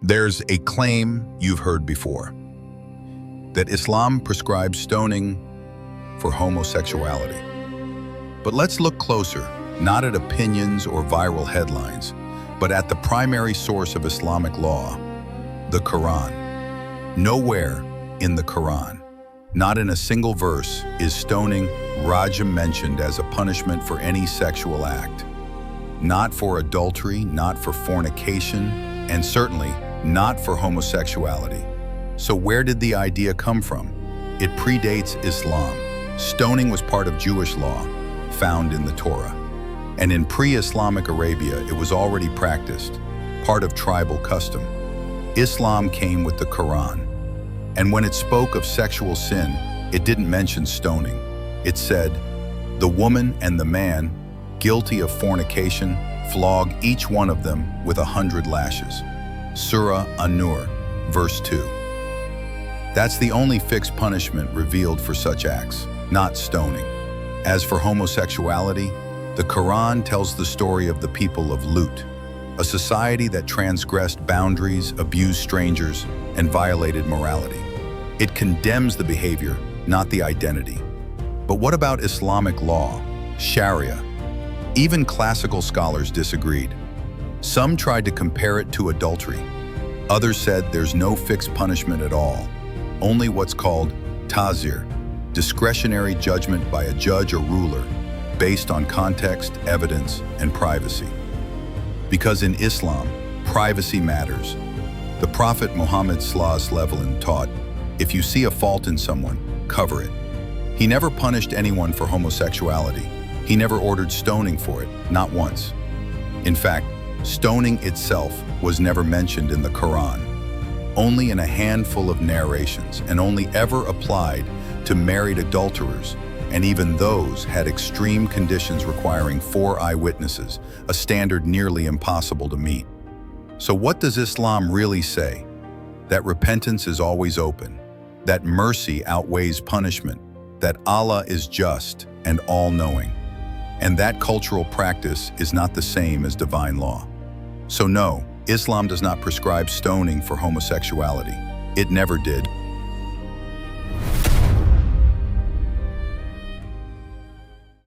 There's a claim you've heard before, that Islam prescribes stoning for homosexuality. But let's look closer, not at opinions or viral headlines, but at the primary source of Islamic law, the Quran. Nowhere in the Quran, not in a single verse, is stoning rajam mentioned as a punishment for any sexual act. Not for adultery, not for fornication, and certainly not for homosexuality. So where did the idea come from? It predates Islam. Stoning was part of Jewish law, found in the Torah. And in pre-Islamic Arabia, it was already practiced, part of tribal custom. Islam came with the Quran. And when it spoke of sexual sin, it didn't mention stoning. It said, the woman and the man guilty of fornication, flog each one of them with 100 lashes. Surah An-Nur, verse 2. That's the only fixed punishment revealed for such acts, not stoning. As for homosexuality, the Quran tells the story of the people of Lut, a society that transgressed boundaries, abused strangers, and violated morality. It condemns the behavior, not the identity. But what about Islamic law, Sharia? Even classical scholars disagreed. Some tried to compare it to adultery. Others said there's no fixed punishment at all, only what's called ta'zir, discretionary judgment by a judge or ruler, based on context, evidence, and privacy. Because in Islam, privacy matters. The Prophet Muhammad ﷺ taught, if you see a fault in someone, cover it. He never punished anyone for homosexuality. He never ordered stoning for it, not once. In fact, stoning itself was never mentioned in the Quran, only in a handful of narrations, and only ever applied to married adulterers, and even those had extreme conditions requiring 4 eyewitnesses, a standard nearly impossible to meet. So what does Islam really say? That repentance is always open, that mercy outweighs punishment, that Allah is just and all-knowing, and that cultural practice is not the same as divine law. So no, Islam does not prescribe stoning for homosexuality. It never did.